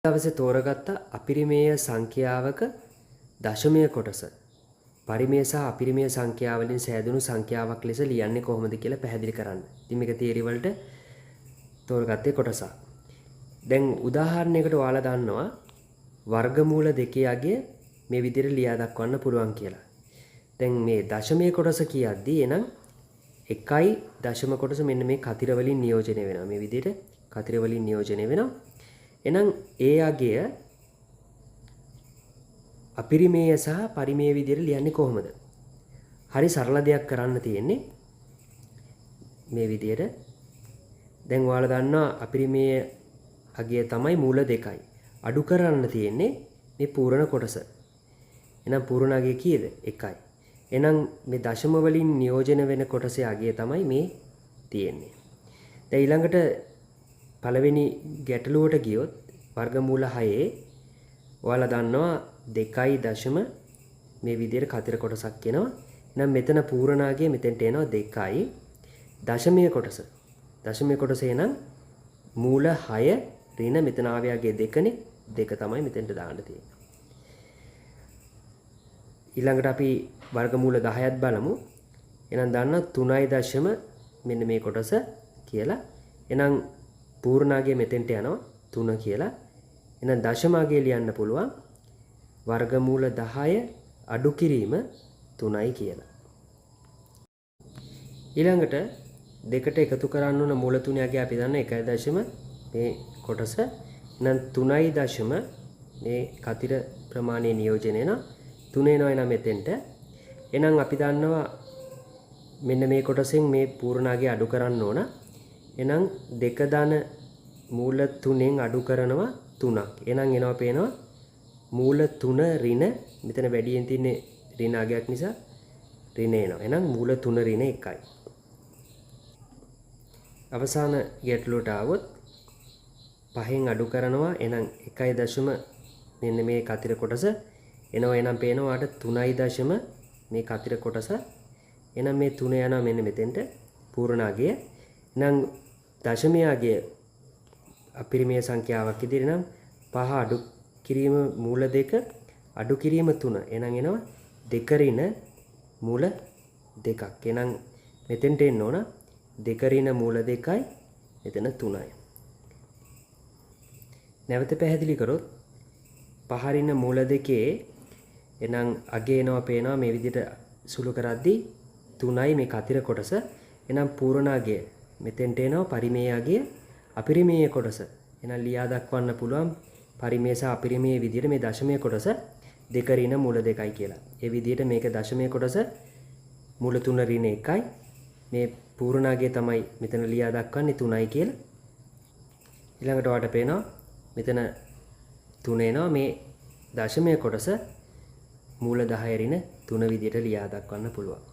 දවසේ තෝරගත්ත අපිරිමේය සංඛ්‍යාවක දශමය කොටස පරිමේය සහ අපිරිමේය සංඛ්‍යා වලින් සෑදුණු සංඛ්‍යාවක් ලෙස ලියන්නේ කොහොමද කියලා පැහැදිලි කරන්න. ඉතින් මේක තියරි වලට තෝරගත්තේ කොටස. දැන් උදාහරණයකට ඔයාලා දන්නවා වර්ගමූල දෙකේ අගය මේ විදිහට ලියා දක්වන්න පුළුවන් කියලා. දැන් මේ දශමයේ කොටස කියද්දී එනම් එකයි දශම කොටස මෙන්න මේ කතිර වලින් නියෝජනය වෙනවා. මේ විදිහට කතිර වලින් නියෝජනය වෙනවා. එහෙනම් ඒ අගය අපිරිමේය සහ පරිමේය විදිහට ලියන්නේ කොහොමද? හරි සරල දෙයක් කරන්න තියෙන්නේ මේ විදිහට. දැන් ඔයාලා දන්නවා අපිරිමේය අගය තමයි මූල 2යි. අඩු කරන්න තියෙන්නේ මේ පූර්ණ කොටස. එහෙනම් පූර්ණ අගය කීයද? 1යි. එහෙනම් මේ දශම වලින් නියෝජන වෙන කොටසේ අගය තමයි මේ තියෙන්නේ. දැන් ඊළඟට පළවෙනි ගැටලුවට ගියොත් වර්ගමූල 6 ඔයාලා දන්නවා 2.0 මේ විදිහට කතර කොටසක් එනවා. එහෙනම් මෙතන පූර්ණාගය මෙතෙන්ට එනවා 2යි. දශමයේ කොටස. දශමයේ කොටස එනම් මූල 6 ඍණ මෙතන ආවයගේ 2නේ. 2 තමයි මෙතෙන්ට දාන්න තියෙන්නේ. ඊළඟට අපි වර්ගමූල 10ත් බලමු. එහෙනම් දන්නා 3.0 මෙන්න මේ කොටස කියලා. එහෙනම් පූර්ණාගය මෙතෙන්ට යනවා 3 කියලා. එහෙනම් දශමාගය ලියන්න පුළුවන් වර්ගමූල 10 අඩු කිරීම 3යි කියලා. ඊළඟට දෙකට එකතු කරන්න ඕන මූල 3 අගය අපි දන්න 1.0 මේ කොටස. එහෙනම් 3.0 මේ කතිර ප්‍රමාණය නියෝජනය වෙනවා 3 එනවා එන මෙතෙන්ට. එහෙනම් අපි දන්නවා මෙන්න මේ කොටසෙන් මේ පූර්ණාගය අඩු කරන්න ඕන. එහෙනම් 2 ධන මූල 3ෙන් අඩු කරනවා 3ක්. එහෙනම් එනවා පේනවා මූල 3 ඍණ මෙතන වැඩියෙන් තියෙන්නේ ඍණ අගයක් නිසා ඍණ එනවා. එහෙනම් මූල 3 ඍණ 1යි. අවසාන ගැටලුවට ආවොත් 5න් අඩු කරනවා එහෙනම් 1.0 මෙන්න මේ කතිර කොටස එනවා. එහෙනම් පේනවා ආට 3.0 මේ කතිර කොටස. එහෙනම් මේ 3 යනවා මෙන්න මෙතෙන්ට පූර්ණ අගය. එහෙනම් දශමයේ අගය අපිරිමේය සංඛ්‍යාවක් ඉදිරිය නම් 5 අඩු කිරීම මූල 2 අඩු කිරීම 3. එහෙනම් එනවා 2 ඍණ මූල 2ක්. එහෙනම් මෙතෙන්ට එන්න ඕන 2 ඍණ මූල 2යි මෙතන 3යි. නැවත පැහැදිලි කරොත් 5 ඍණ මූල 2 එහෙනම් අගය එනවා පේනවා මේ විදිහට සුළු කරද්දී 3යි මේ කතිර කොටස. එහෙනම් පූර්ණ අගය මෙතෙන්ට එනවා පරිමේය අගය අපිරිමේය කොටස. එහෙනම් ලියා දක්වන්න පුළුවන් පරිමේය සහ අපිරිමේය විදිහට මේ දශමයේ කොටස 2 ඍණ මූල 2යි කියලා. ඒ විදිහට මේක දශමයේ කොටස මූල 3 ඍණ 1යි. මේ පූර්ණාගය තමයි මෙතන ලියා දක්වන්නේ 3යි කියලා. ඊළඟට ඔයාලට පේනවා මෙතන 3 එනවා මේ දශමයේ කොටස මූල 10 ඍණ 3 විදිහට ලියා දක්වන්න පුළුවන්.